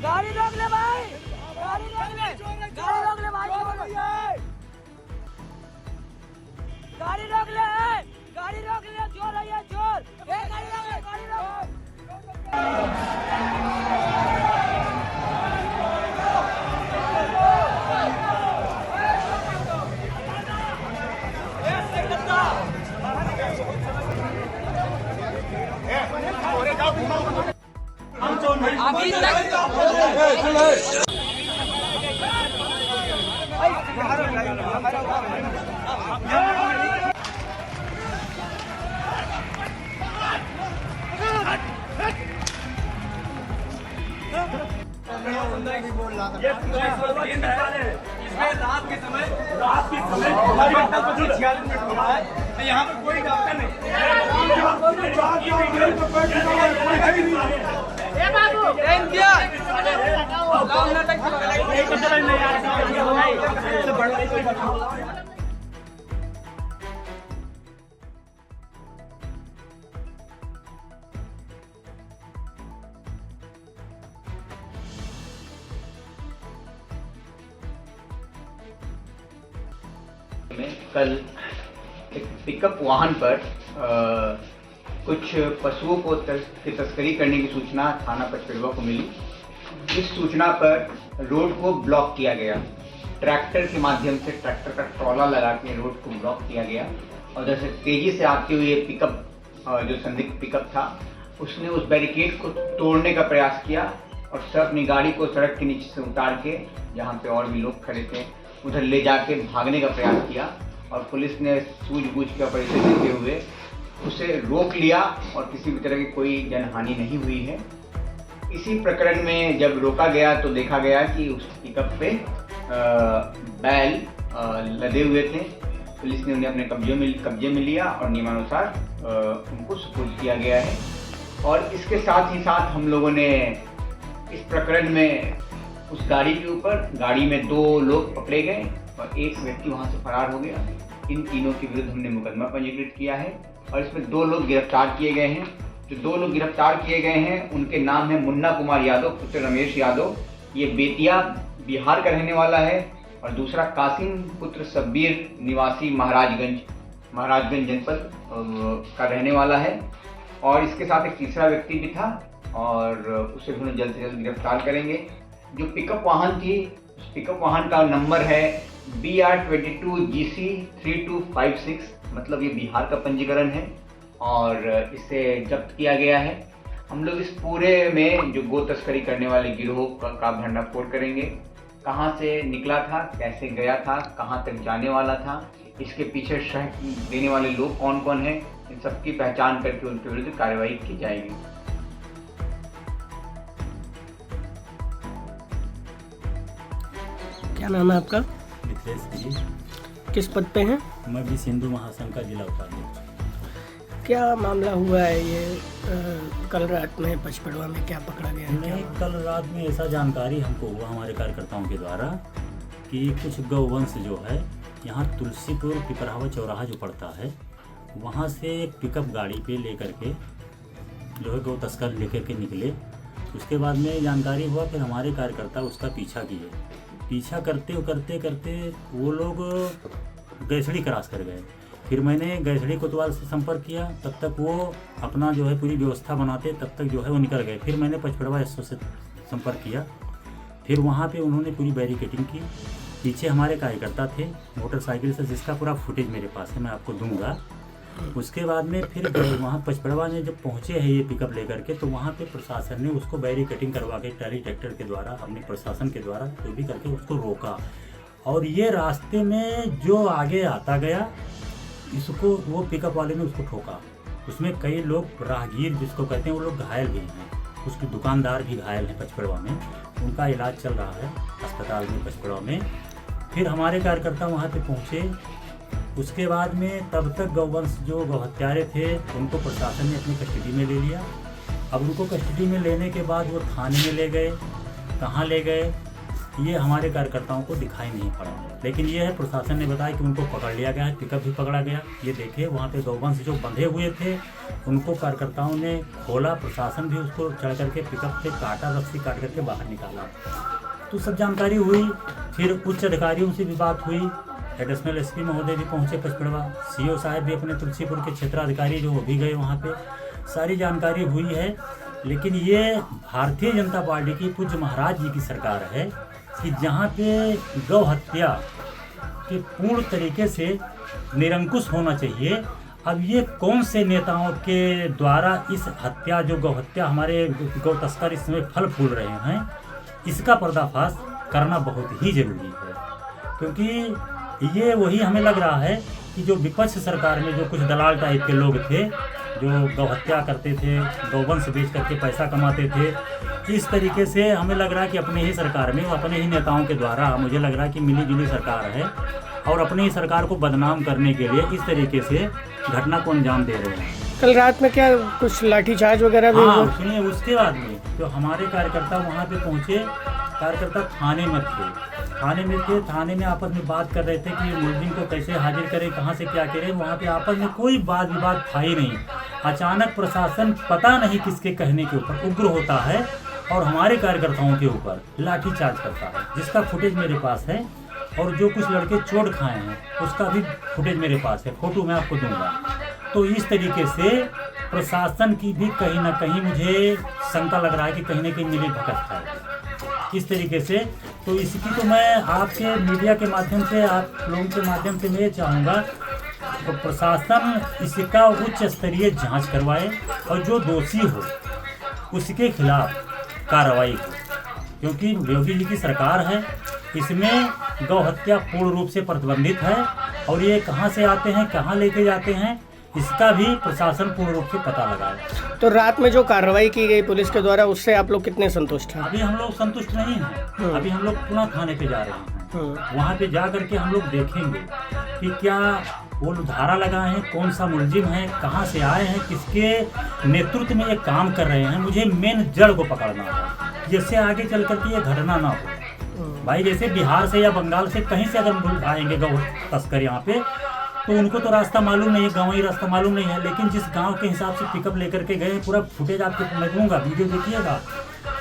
गाड़ी रोक ले भाई, गाड़ी रोक ले, गाड़ी रोक ले भाई, गाड़ी रोक ले, गाड़ी रोक ले, चोर है ये चोर, गाड़ी रोक ले, गाड़ी रोक। अभी इसमें रात के समय हमारी घटना को जो 46 मिनट हुआ है, यहाँ पर कोई डॉक्टर नहीं। कल एक पिकअप वाहन पर कुछ पशुओं को की तस्करी करने की सूचना थाना पचपेड़वा को मिली। इस सूचना पर रोड को ब्लॉक किया गया। ट्रैक्टर के माध्यम से ट्रैक्टर का ट्रॉला लगा के रोड को ब्लॉक किया गया और जैसे तेजी से आते हुए पिकअप जो संदिग्ध पिकअप था उसने उस बैरिकेड को तोड़ने का प्रयास किया और अपनी गाड़ी को सड़क के नीचे से उतार के जहाँ पे और भी लोग खड़े थे उधर ले जाके भागने का प्रयास किया और पुलिस ने सूझबूझ का परिचय देते हुए उसे रोक लिया और किसी भी तरह की कोई जनहानि नहीं हुई है। इसी प्रकरण में जब रोका गया तो देखा गया कि उस पिकअप पे बैल लदे हुए थे। पुलिस ने उन्हें अपने कब्जे में लिया और नियमानुसार उनको सुपुर्द किया गया है। और इसके साथ ही साथ हम लोगों ने इस प्रकरण में उस गाड़ी के ऊपर गाड़ी में 2 लोग पकड़े गए और एक व्यक्ति वहां से फरार हो गया। इन तीनों के विरुद्ध हमने मुकदमा पंजीकृत किया है और इसमें 2 लोग गिरफ्तार किए गए हैं। जो 2 लोग गिरफ्तार किए गए हैं उनके नाम है मुन्ना कुमार यादव पुत्र रमेश यादव, ये बेतिया बिहार का रहने वाला है, और दूसरा कासिम पुत्र सब्बीर निवासी महाराजगंज जनपद का रहने वाला है। और इसके साथ एक तीसरा व्यक्ति भी था और उसे भी जल्द से जल्द गिरफ्तार करेंगे। जो पिकअप वाहन थी उस पिकअप वाहन का नंबर है BR22GC 3256, मतलब ये बिहार का पंजीकरण है और इसे जब्त किया गया है। हम लोग इस पूरे में जो गो तस्करी करने वाले गिरोह का भंडाफोड़ करेंगे। कहाँ से निकला था, कैसे गया था, कहाँ तक जाने वाला था, इसके पीछे शह देने वाले लोग कौन कौन हैं, इन सबकी पहचान करके उनके विरुद्ध कार्रवाई की जाएगी। क्या नाम है आपका? मित्रेश जी। किस पद पे हैं? मैं भी सिंधु महासंघ का जिला उपाध्यक्ष। क्या मामला हुआ है ये कल रात में पचपेड़वा में क्या पकड़ा गया है? नहीं, कल रात में ऐसा जानकारी हमको हुआ हमारे कार्यकर्ताओं के द्वारा कि कुछ गौवंश जो है यहाँ तुलसीपुर पिपरावा चौराहा जो पड़ता है वहाँ से एक पिकअप गाड़ी पे लेकर के जो है गौ तस्कर लेकर के निकले। उसके बाद में जानकारी हुआ, फिर हमारे कार्यकर्ता उसका पीछा किए। पीछा करते करते वो लोग गैसड़ी क्रॉस कर गए। फिर मैंने गैसड़ी कोतवाल से संपर्क किया, तब तक वो अपना जो है पूरी व्यवस्था बनाते, तब तक जो है वो निकल गए। फिर मैंने पचपेड़वा SO से संपर्क किया, फिर वहाँ पे उन्होंने पूरी बैरिकेटिंग की। पीछे हमारे कार्यकर्ता थे मोटरसाइकिल से, जिसका पूरा फुटेज मेरे पास है, मैं आपको दूंगा। उसके बाद में फिर वहाँ पचपेड़वा में जब पहुँचे हैं ये पिकअप लेकर के, तो वहाँ पे प्रशासन ने उसको बैरिकेटिंग करवा के ट्राली ट्रैक्टर के द्वारा, अपने प्रशासन के द्वारा जो भी करके उसको रोका। और ये रास्ते में जो आगे आता गया इसको वो पिकअप वाले ने उसको ठोका। उसमें कई लोग राहगीर जिसको कहते हैं वो लोग घायल भी हैं, उसके दुकानदार भी घायल हैं पचपेड़वा में, उनका इलाज चल रहा है अस्पताल में पचपेड़वा में। फिर हमारे कार्यकर्ता वहाँ पे पहुँचे। उसके बाद में तब तक गौवंश जो गौहत्यारे थे उनको प्रशासन ने अपनी कस्टडी में ले लिया। अब उनको कस्टडी में लेने के बाद वो थाने में ले गए। कहाँ ले गए? ये हमारे कार्यकर्ताओं को दिखाई नहीं पड़ा। लेकिन ये है, प्रशासन ने बताया कि उनको पकड़ लिया गया है, पिकअप भी पकड़ा गया। ये देखिए वहाँ पे गौवंश जो बंधे हुए थे उनको कार्यकर्ताओं ने खोला, प्रशासन भी उसको चढ़ करके पिकअप से काटा, रस्सी काट करके बाहर निकाला। तो सब जानकारी हुई। फिर उच्च अधिकारियों से भी बात हुई, एडिशनल एसपी महोदय भी पहुँचे पचपेड़वा, सीओ साहब भी अपने तुलसीपुर के क्षेत्राधिकारी जो वो भी गए वहाँ पे, सारी जानकारी हुई है। लेकिन ये भारतीय जनता पार्टी की पूज्य महाराज जी की सरकार है कि जहाँ पे गौ हत्या के पूर्ण तरीके से निरंकुश होना चाहिए। अब ये कौन से नेताओं के द्वारा इस हत्या, जो गौ हत्या, हमारे गौ तस्कर इस समय फल फूल रहे हैं, इसका पर्दाफाश करना बहुत ही जरूरी है। क्योंकि ये वही हमें लग रहा है कि जो विपक्ष सरकार में जो कुछ दलाल टाइप के लोग थे जो गौ हत्या करते थे, गौवंश बेच करके पैसा कमाते थे, इस तरीके से हमें लग रहा है कि अपने ही सरकार में, अपने ही नेताओं के द्वारा मुझे लग रहा है कि मिली जुली सरकार है और अपनी ही सरकार को बदनाम करने के लिए इस तरीके से घटना को अंजाम दे रहे हैं। कल रात में क्या कुछ लाठीचार्ज वगैरह भी हुआ? हाँ, सुनिए, उसके बाद में जो हमारे कार्यकर्ता वहाँ पे पहुँचे, कार्यकर्ता थाने में थे, थाने में आपस में बात कर रहे थे कि मुलजिम को कैसे हाजिर करें, कहाँ से क्या करें। वहाँ पे आपस में कोई वाद विवाद था ही नहीं। अचानक प्रशासन पता नहीं किसके कहने के ऊपर उग्र होता है और हमारे कार्यकर्ताओं के ऊपर लाठीचार्ज करता है, जिसका फुटेज मेरे पास है। और जो कुछ लड़के चोट खाए हैं उसका भी फुटेज मेरे पास है, फोटो मैं आपको दूंगा। तो इस तरीके से प्रशासन की भी कहीं ना कहीं मुझे शंका लग रहा है कि कहीं ना कहीं मिली भगत है इस तरीके से। तो इसकी तो मैं आपके मीडिया के माध्यम से, आप लोगों के माध्यम से मैं ये चाहूँगा तो प्रशासन इसका उच्च स्तरीय जांच करवाए और जो दोषी हो उसके खिलाफ कार्रवाई हो। क्योंकि योगी जी की सरकार है, इसमें गौ हत्या पूर्ण रूप से प्रतिबंधित है और ये कहाँ से आते हैं, कहाँ लेके जाते हैं, इसका भी प्रशासन पूर्ण रूप से पता लगाए। तो रात में जो कार्रवाई की गई पुलिस के द्वारा, उससे आप लोग कितने संतुष्ट हैं? अभी हम लोग संतुष्ट नहीं हैं। अभी हम लोग पुनः थाने पे जा रहे हैं। वहाँ पे जा करके हम लोग देखेंगे कि क्या वो धारा लगाए हैं, कौन सा मुलजिम है, कहाँ से आए हैं, किसके नेतृत्व में ये काम कर रहे हैं। मुझे मेन जड़ को पकड़ना है, जिससे आगे चल करके ये घटना ना हो। भाई जैसे बिहार से या बंगाल से कहीं से अगर आएंगे गौ तस्कर यहाँ पे, तो उनको तो रास्ता मालूम नहीं है, गाँव ही रास्ता मालूम नहीं है। लेकिन जिस गांव के हिसाब से पिकअप लेकर के गए, पूरा फुटेज आपको मैं दूंगा, वीडियो देखिएगा,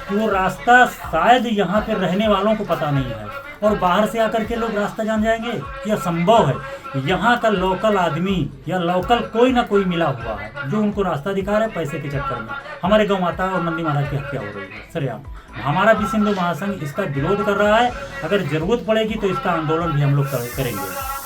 कि वो रास्ता शायद यहाँ पे रहने वालों को पता नहीं है और बाहर से आकर के लोग रास्ता जान जाएंगे, यह संभव है। यहाँ का लोकल आदमी या लोकल कोई ना कोई मिला हुआ है जो उनको रास्ता दिखा रहा है पैसे के चक्कर में। हमारे गौ माता और नंदी महाराज की हत्या हो रही है सरेआम। हमारा विश्व हिंदू महासंघ इसका विरोध कर रहा है। अगर जरूरत पड़ेगी तो इसका आंदोलन भी हम लोग करेंगे।